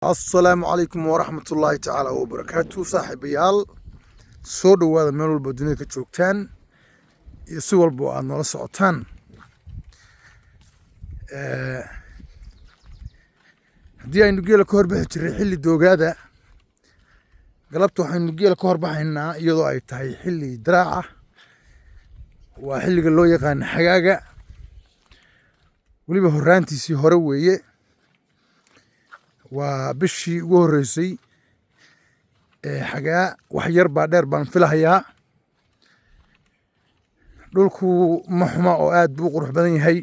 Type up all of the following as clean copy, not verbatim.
السلام عليكم ورحمة الله تعالى وبركاته صاحبيال soo dhawaada meel walba dunida ka joogtaan iyo si walba aad nala socotaan haddii aynu geela ka horbixi jiray xilli doogaada galabta waxaynu geela ka horbaxaynaa iyadoo ay tahay xilli diraaca waa xilliga loo yaqaan xagaaga weliba horraantiisii hore weeye waa bishii ugu horreysay xagaa wax yar baa dheer baan filahayaa dhulku ma xuma oo aad buu qurux badan yahay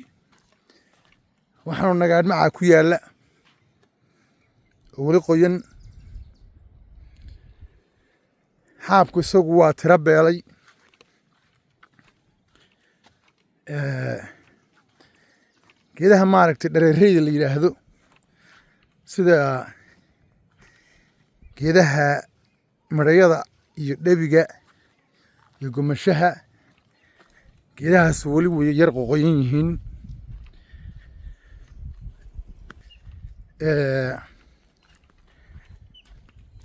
waxaanu nagaadhmacaa ku yaalla oo weli qoyan xaabku isagu waa tiro beelay geedaha maaragtay dhareereyda la yidhaahdo sida geedaha midhayada iyo dhebiga iyo gomashaha geedahaas weli way yar qoqoyan yihiin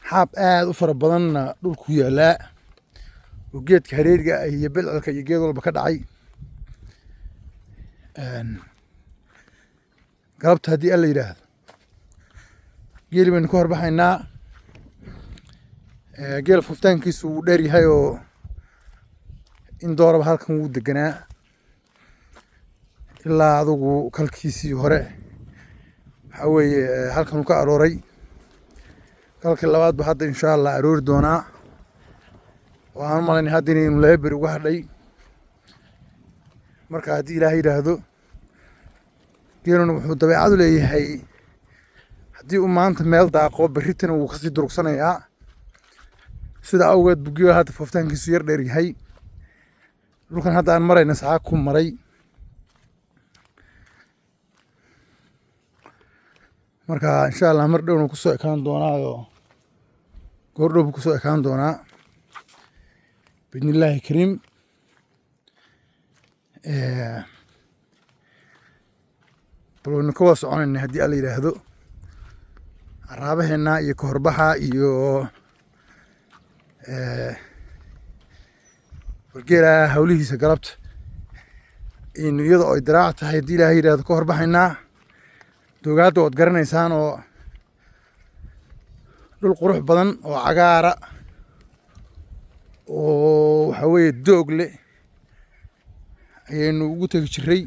xaab aad u fara badanna dhulku yaallaa oo geedka hareeriga ah iyo belcelka iyo geed walba ka dhacay galabta haddii alla yidhaahdo geeli baynu ka horbaxaynaa geela fuftaankiisu wuu dheer yahay oo in dooraba halkan wuu deganaa ilaa adugu kalkiisii hore waxaa weeye halkan uu ka arooray kalkii labaad ba hadda insha allah aroori doonaa oo aan u malaynay hadda inaynu laba beri uga hadhay marka haddii ilaahay yidhaahdo geeluna wuxuu dabeecadu leeyahay haddii uu maanta meel daaqo berritana wuu kasii durugsanayaa sida awgeed buu geela hadda fuftaankiisu yar dheer yahay dhulkan hadda aan marayna saca ku maray marka insha allah mar dhowna kusoo ekaan doonaa oo goor dhow buu kusoo ekaan doonaa biidnillaahi kariim bal waynu ka wada soconayna haddii alla yidhaahdo araabaheenna iyo ka horbaxa iyo wargeela hawlihiisa galabta inu iyada oo ay diraac tahay haddii ilaahay yidhahdo ka horbaxaynaa doogaadda ood garanaysaan oo dhul qurux badan oo cagaara oo waxaa weeye doog leh ayaynu ugu tegi jiray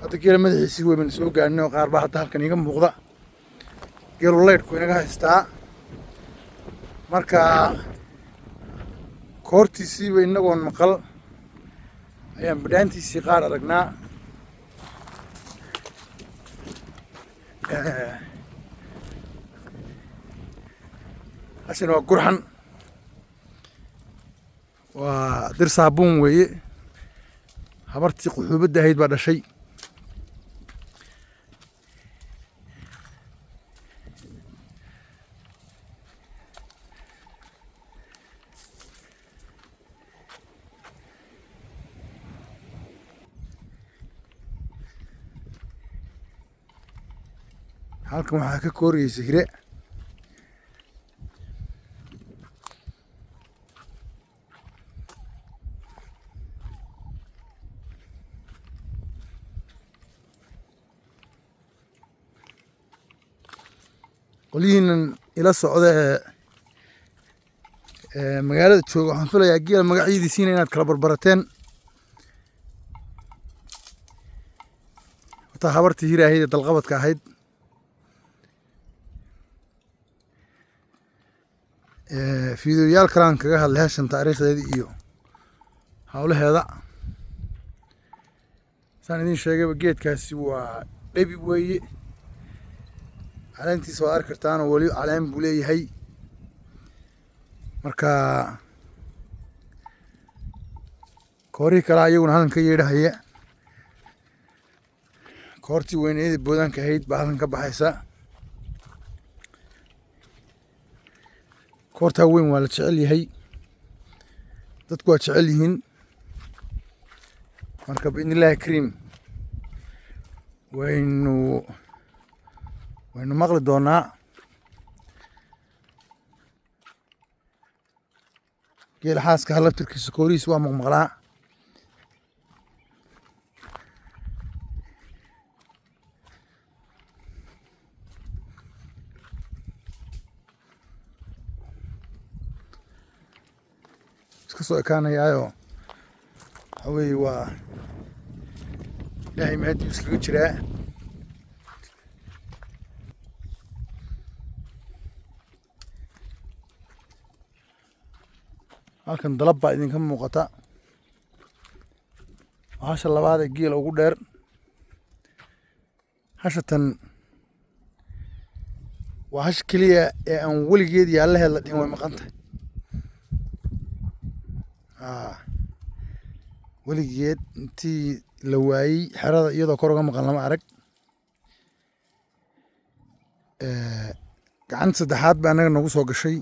hadda geela madaxiisii wey baynu soo gaarnay oo qaar baa hadda halkan iiga muuqda geelu leydhku inaga haystaa marka koortiisiiba inagoon maqal ayaan badhaantiisii qaar aragnaa hashana waa gurxan waa dir saabuun weeye habartii quxuubadda ahayd baa dhashay halkan waxaa ka kooraysa hire qolyihiinan ila socda ee magaalada jooga waxaan filayaa geela magacyadiisiina inaad kala barbarateen wataa habartii hire ahayd ee dalqabadka ahayd fiidiyoyaal kalaan kaga hadlay hashan taariikhdeedii iyo howlaheeda saan idiin sheegayba geedkaasi waa dhebi weeye caleentiisa waad arki kartaan oo weli caleen buu leeyahay marka koorihii kalaa iyaguna halkan ka yeedhahaya koortii weyneedii boodaanka ahayd baa halkan ka baxaysa koortaa weyn waa la jecel yahay dadku waa jecel yihiin marka biidnillaahi kariim waynu maqli doonaa geela xaaska laftirkiisa koorihiisa waa maqmaqlaa. iska soo ekaanayaayo waxa weeye waa ilaahay mahadii iskaga jiraa. halkan dalab baa idinka muuqata, hasha labaad ee geela ugu dheer. hashatan waa hash keliya ee aan weligeed yaalaheed la dhihin way maqan tahay. weligeed intii la waayey xerada iyadoo kor uga maqan lama arag. gacanta saddexaad baa anaga nagu soo gashay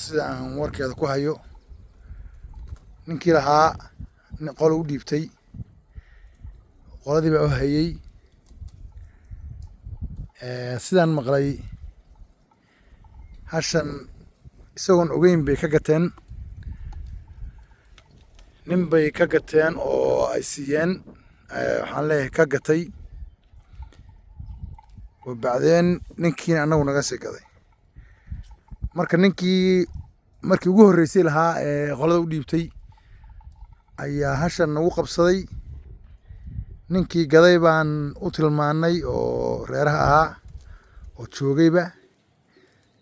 sida aan warkeeda ku hayo. ninkii lahaa qolo u dhiibtay, qoladii baa u hayey. sidaan maqlay hashan isagoon ogeyn bay ka gateen, nin bay ka gateen oo ay siiyeen, waxaan leeyahay ka gatay. oo bacdeen ninkiina annagu naga sii gaday. marka ninkii markii ugu horreysay lahaa ee qolada u dhiibtay ayaa hashan nagu qabsaday. ninkii gaday baan u tilmaanay oo reeraha ahaa oo joogayba.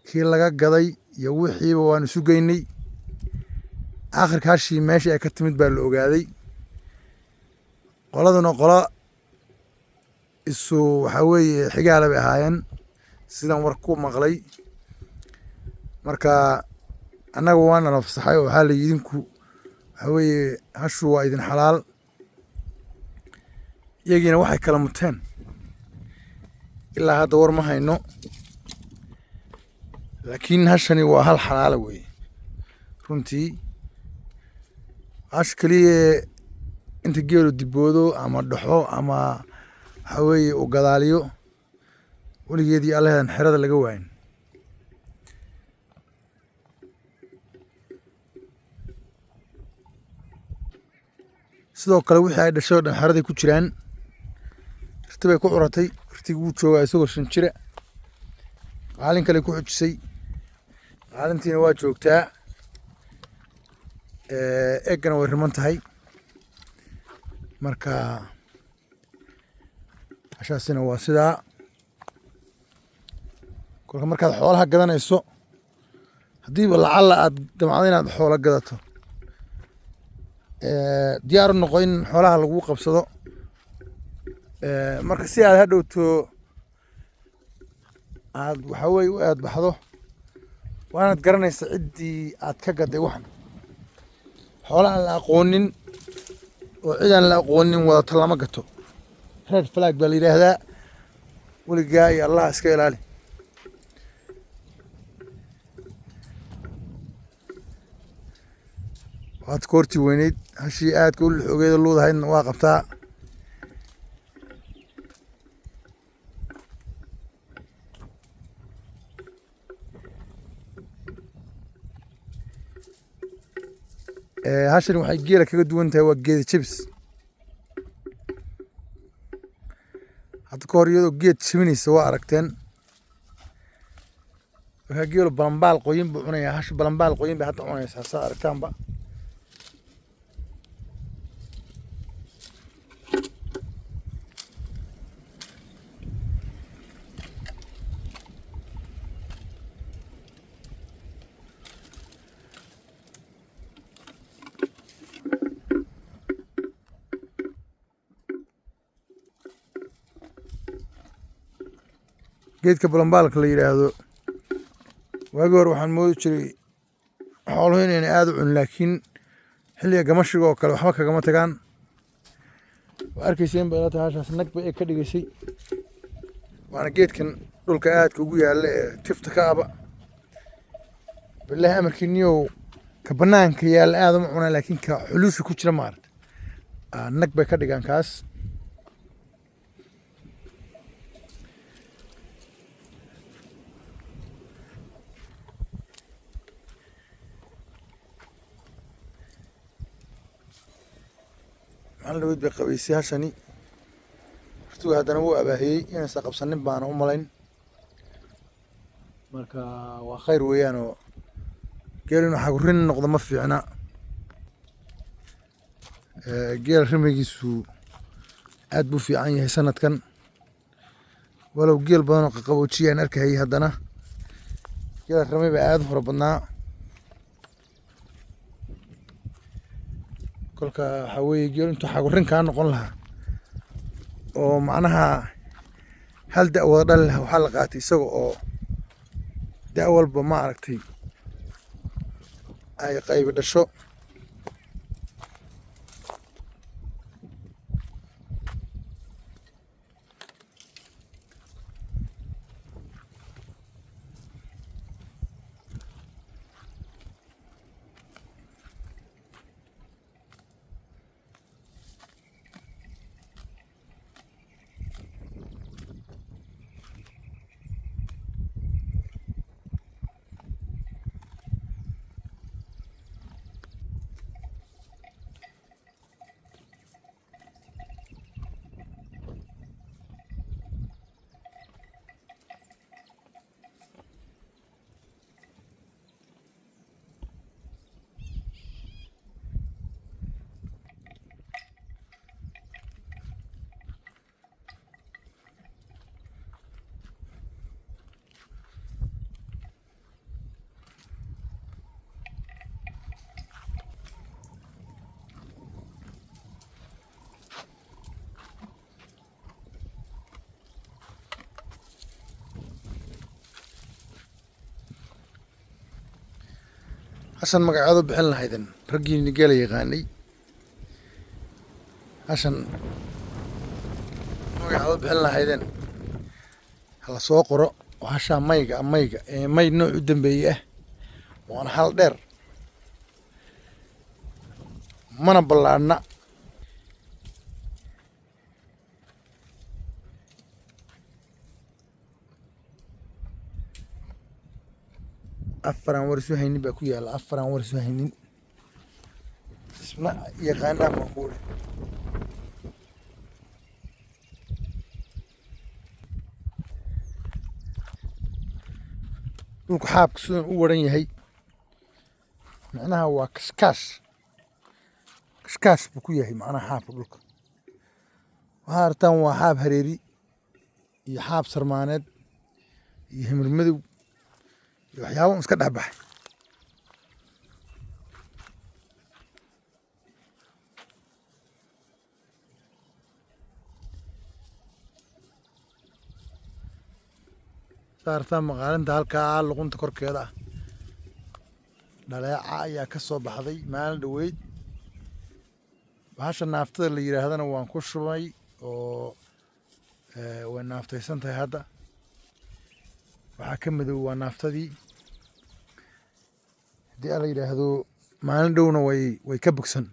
kii laga gaday iyo wixiiba waan isu geynay. aakhirka hashii meeshii ay ka timid baa la ogaaday. qoladuna qola isu waxaa weeye xigaale bay ahaayeen sidaan war ku maqlay. marka annaga waana la fasaxay oo waxaa la yidhi idinku waxaa weeye hashu waa idin xalaal. iyagiina waxay kala muteen ilaa hadda war ma hayno, laakiin hashani waa hal xalaala weeye runtii. hash keliya inta geelu diboodo ama dhaxo ama waxaa weeye uu gadaaliyo weligeedii allaheedan xerada laga waayin. sidoo kale wixii ay dhashay oo dhan xeraday ku jiraan. irti bay ku curatay, irtigii wuu joogaa isagoo 5 jira. qaalin kale ku xujisay, qaalintiina waa joogtaa. eggana way riman tahay. marka hashaasina waa sidaa. kolka markaad xoolaha gadanayso, haddiiba lacalla aad damacdo inaad xoolo gadato, diyaar u noqo in xoolaha lagu qabsado. marka si aad hadhowto aad waxaa weeye u aad baxdo, waa inaad garanaysa ciddii aad ka gaday waxan. xoolo aan la aqoonin oo cid aan la aqoonin wadato lama gato. red flag baa la yidhaahdaa. weligaa iyo allah iska ilaali. waad koortii weyneyd hashii aadka u lixogeeda luudahaydna waa qabtaa. hashani waxay geela kaga duwan tahay waa geeda jebis. hadda ka hor iyadoo geed jebinaysa waa aragteen. markaa geelu balambaal qoyin buu cunayaa. hash balambaal qoyin bay hadda cunaysaa saa aragtaanba. geedka balambaalka la yidhaahdo waagii hore waxaan moodi jiray xooluhu inayna aad u cunin, laakiin xilliga gamashiga oo kale waxba kagama tagaan. waa arkayseen bay ila tahay hashaas nag bay ka dhigaysay. waana geedkan dhulka aadka ugu yaalla ee tifta ka aba. bilaahi amarkiiniyow ka banaanka yaalla aad uma cunaa, laakiin ka xuluusha ku jira maaragta nag bay ka dhigaan kaas. aan dhaweyd bay qabaysay hashani ratigu haddana wuu abaahiyey inaysan qabsanin baana u malayn marka waa khayr weeyaan oo geel inuu xagurin noqdo ma fiicna geel rimigiisu aad buu fiican yahay sanadkan walow geel badan oo qaqaboojiya aan arkayay haddana geel rimi baa aad u fara badnaa kolka waxaa weeye geel intuu xagurin kaa noqon lahaa oo macnaha hal da' wada dhali lahaa waxaa la qaatay isaga oo da' walba ma aragtay ay qaybi dhasho hashan magaceedu bixin lahaydeen raggiini geela yaqaanay hashan magaceedu bixin lahaydeen hala soo qoro oo hashaa mayga ee may nooc u dambeeyey ah waana hal dheer mana ballaadhna afaraan war isu haynin baa ku yaalla afaraan war isu haynin isma yaqaanaan baan ku uri dhulku xaabka sidaan u waran yahay macnaha waa kashkaash buu ku yahay macnaha xaabka dhulka waxaa artaan waa xaab hareeri iyo xaab sarmaaneed iyo himir madow iyo waxyaabo iska dhex baxay saartaa maqaalinta halkaa luqunta korkeeda ah dhaleeca ayaa ka soo baxday maalin dhaweyd bahasha naaftada la yidhaahdana waan ku shubay oo way naaftaysan tahay hadda waxaa ka madow waa naaftadii haddii ala yidhaahdo maalin dhowna way ka bogsan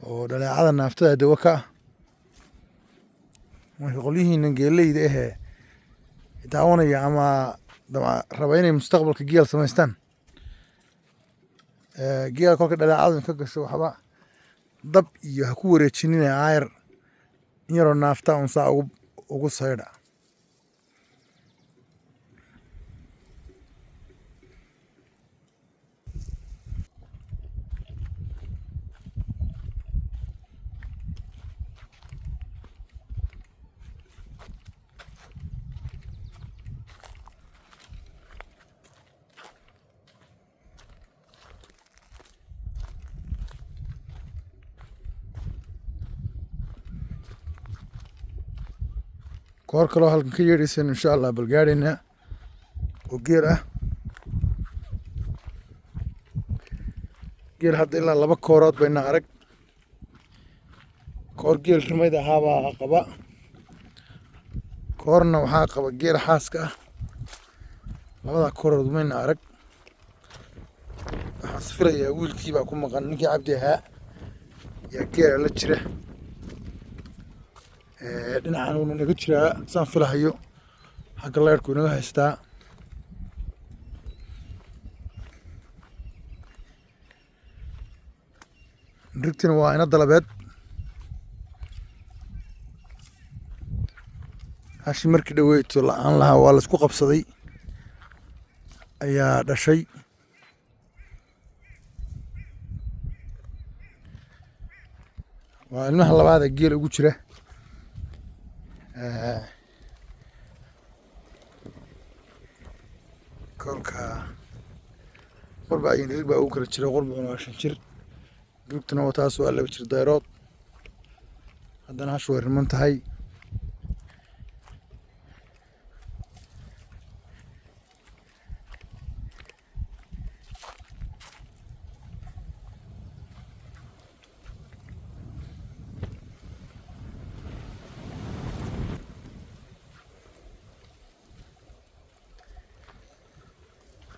oo dhaleecada naaftada dawo ka ah marka qolyihiina geeleyda ahee daawanaya ama raba inay mustaqbalka geel samaystaan geela kolka dhaleecadu ka gasho waxba dab iyo ha ku wareejinina aayar in yaroo naafta un saa ugu saydha koor kaloo halkan ka yeedhayseen insha allah bal gaadhaynaa oo geel ah geel hadda ilaa 2 koorood bayna arag koor geel rimayd ahaabaa qaba koorna waxaa qaba geel xaaska ah labada koorood mayna arag waxaan filayaa wiilkii baa ku maqan ninkii cabdi ahaa yaa geela la jira dhinacan uuna naga jiraa saan filahayo xagga leyrhku inaga haystaa rigtina waa ina dalabeed hashi markii dhaweeyto la'aan lahaa waa la isku qabsaday ayaa dhashay waa ilmaha labaad ee geel ugu jira kolka qurba iyo nirig baa ugu kala jira qurbacuna waa 5 jir gurugtuna waa taas waa 2 jir dayrood haddana hash way riman tahay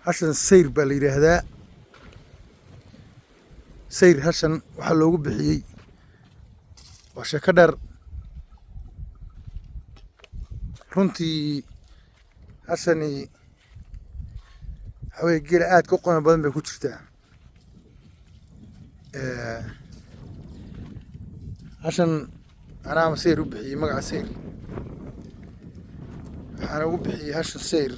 hashan sayr baa la yidhaahdaa sayr hashan waxaa loogu bixiyey waa sheeko dheer runtii hashani waxaa weye geela aadka u qiimo badan bay ku jirtaa hashan anaama sayr u bixiyey magaca sayr waxaana ugu bixiyey hashan sayr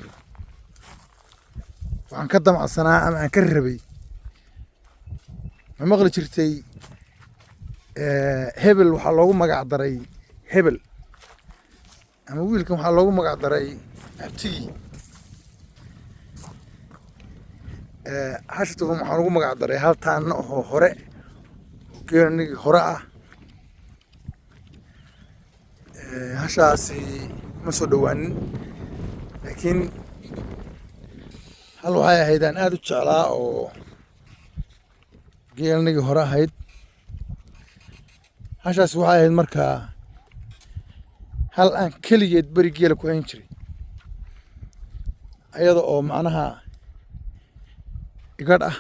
waxaan ka damacsanaa ama aan ka rabay ma maqli jirtay hebel waxaa loogu magac daray hebel ama wiilkan waxaa loogu magac daray abtigii hashatukan waxaan ugu magac daray hal taanna oo hore oo geelanigii hore ah hashaasi ma soo dhowaanin laakiin hal waxay ahayd aan aada u jeclaa oo geelanigii hore ahayd hashaas waxay ahayd markaa hal aan keligeed beri geela ku hayn jiray ayada oo macnaha igadh ah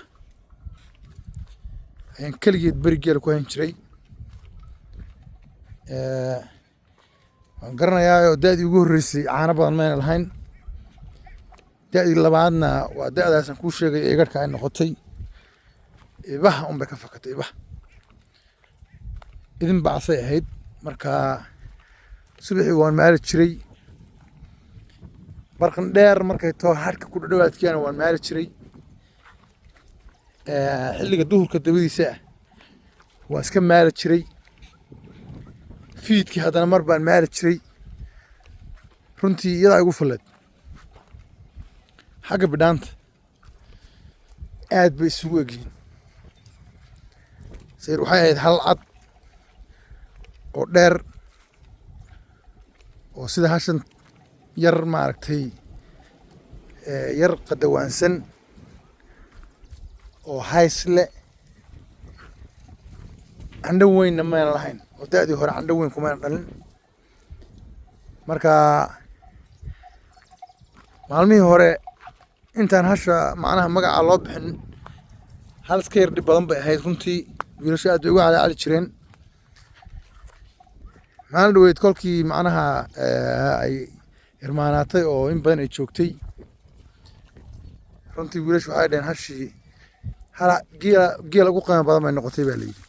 ayaan keligeed beri geela ku hayn jiray waan garanayaa oo da-dii ugu horreysay caano badan mayna lahayn da-dii labaadna waa da-daasaan kuu sheegay ee igadhka ay noqotay ibaha unbay ka fakatay ibaha idin bacsay ahayd markaa subaxii waan maali jiray barqan dheer markay too hadhka ku dhadhawaadkiana waan maali jiray xilliga duhurka dabadiisa ah waan iska maali jiray fiidkii haddana mar baan maali jiray runtii iyadaa igu fuleed xagga bidhaanta aad bay isugu egyihiin sayr waxay ahayd hal cad oo dheer oo sida hashan yar maaragtay yar qadawaansan oo haysle candho weynna mayna lahayn oo da-dii hore candho weyn kumayna dhalin marka maalmihii hore intaan hasha macnaha magaca loo bixin hal iska yar dhib badan bay ahayd runtii wiilasho aad bay uga calaacali jireen maalin dhaweyd kolkii macnaha ay irmaanaatay oo in badan ay joogtay runtii wiilashu waxay dhaheen hashii hala geela ugu qiimo badan bay noqotay baa layidhi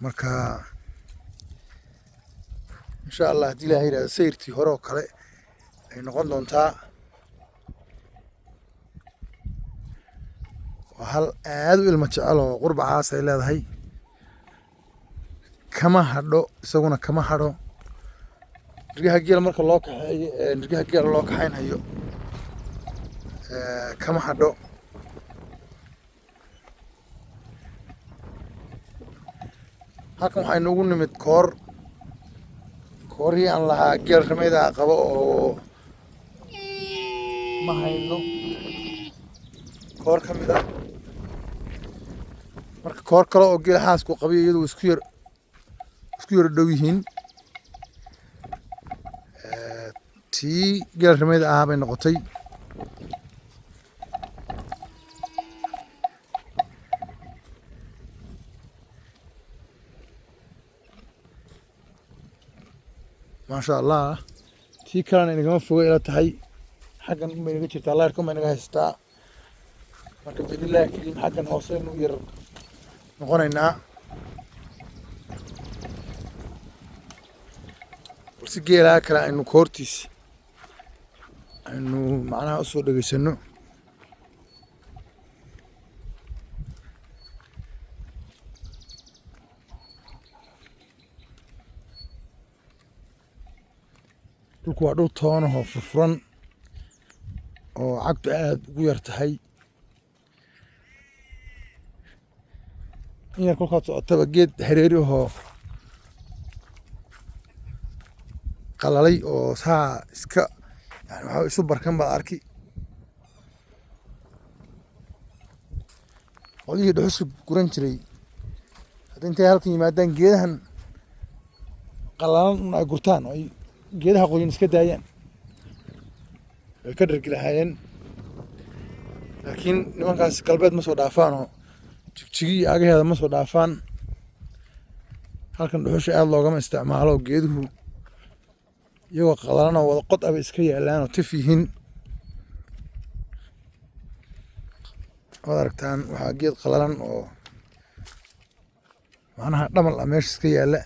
marka insha allah haddii ilaha yidhahdo sayrtii hore oo kale ay noqon doontaa waa hal aad u ilmo jecel oo qurbacaas ay leedahay kama hadho isaguna kama hadho nirgaha geela marka loo kaxeeyo nirgaha geela loo kaxaynhayo kama hadho halkan waxaa inoogu nimid koorihii aan lahaa geel ramayda qabo oo ma hayno koor ka mid ah marka koor kale oo geel xaasku qabiyo iyadu isku yar dhow yihiin tii geel ramayda ahaa bay noqotay maasha allah tii kalena inagama foga ila tahay xaggan unbay naga jirtaa layrka unbay naga haystaa marka biidnillahi kariim xaggan hooseynu yar noqonaynaa si geelaha kale aynu koortiis aynu macnaha usoo dhegaysano. dhulku waa dhul toonahoo furfuran oo cagtu aad ugu yar tahay. in yar kolkaad socotaba geed hareeri ahoo qalalay oo saa iska yani waxaa isu barkan baad arki. qolyihii dhuxusha guran jiray hadda intay halkan yimaadaan geedahan qalalan ay gurtaan oo ay geedaha qoyan iska daayaan way ka dhargi lahaayeen. laakiin nimankaas galbeed ma soo dhaafaan oo jigjigi agaheeda ma soo dhaafaan. halkan dhuxusha aad loogama isticmaalo. geeduhu iyagoo qalalan oo wada qod aba iska yaalaan oo tif yihiin. waad aragtaan waxaa geed qalalan oo macnaha dhamal ah meesha iska yaalla.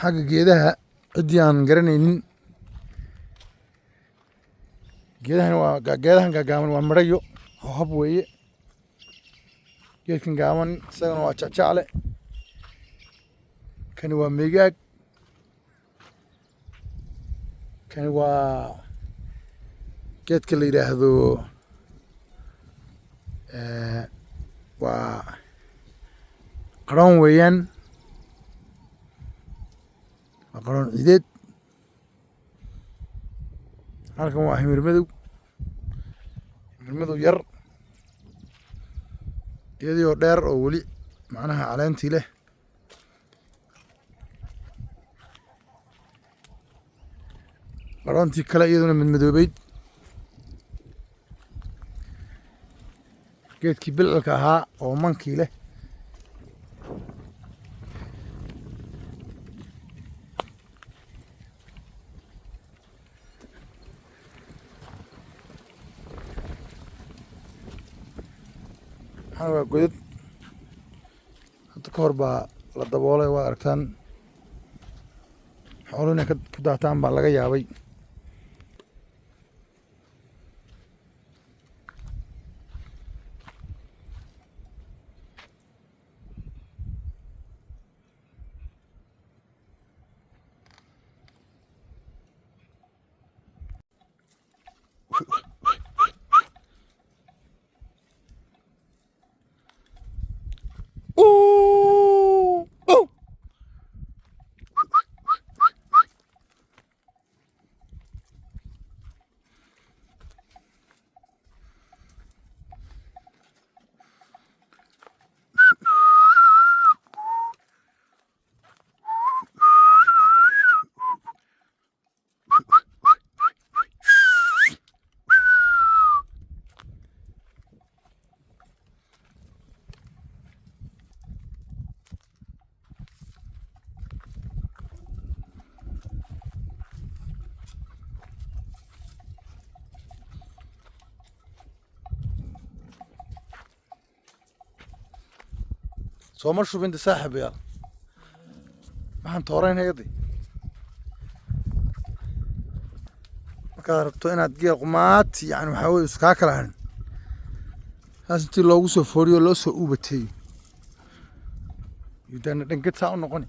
xagga geedaha ciddii aan garanaynin, geedahan gaagaaban waa midhayo oo hab weeye. geedkan gaaban isagana waa jecjecle. kani waa meegaag. kani waa geedka la yidhaahdo waa qaroon weeyaan. waa qaroon ciideed. halkan waa himir madow. himir madow yar iyadii oo dheer oo weli macnaha caleentii leh. qaroontii kale iyaduna madmadoobeyd. geedkii bilcilka ahaa oo mankii leh. waa godad hadda ka hor baa la daboolay. waa aragtaan xoolo inay ku daataan baa laga yaabay. sooma shubinta saaxiibayaal waxaan tooreynayadi. markaad rabto inaad geel qumaad yani waxaa weye iskaa kala harin saas intii loogu soo fooriyo loo soo uubateeyo yudana dhangad saa u noqoni.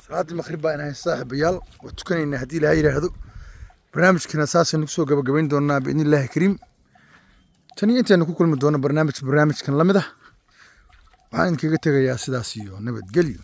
صلاة المغرب بقى أنا صاحب يال وتكون إن هدي لها يرهدو برنامج كنا أساسا نكسو قبل دونا بإذن الله كريم تاني أنت أنا كل مدونا برنامج كان لمده وعين كي قلت يا سداسيو نبت قليو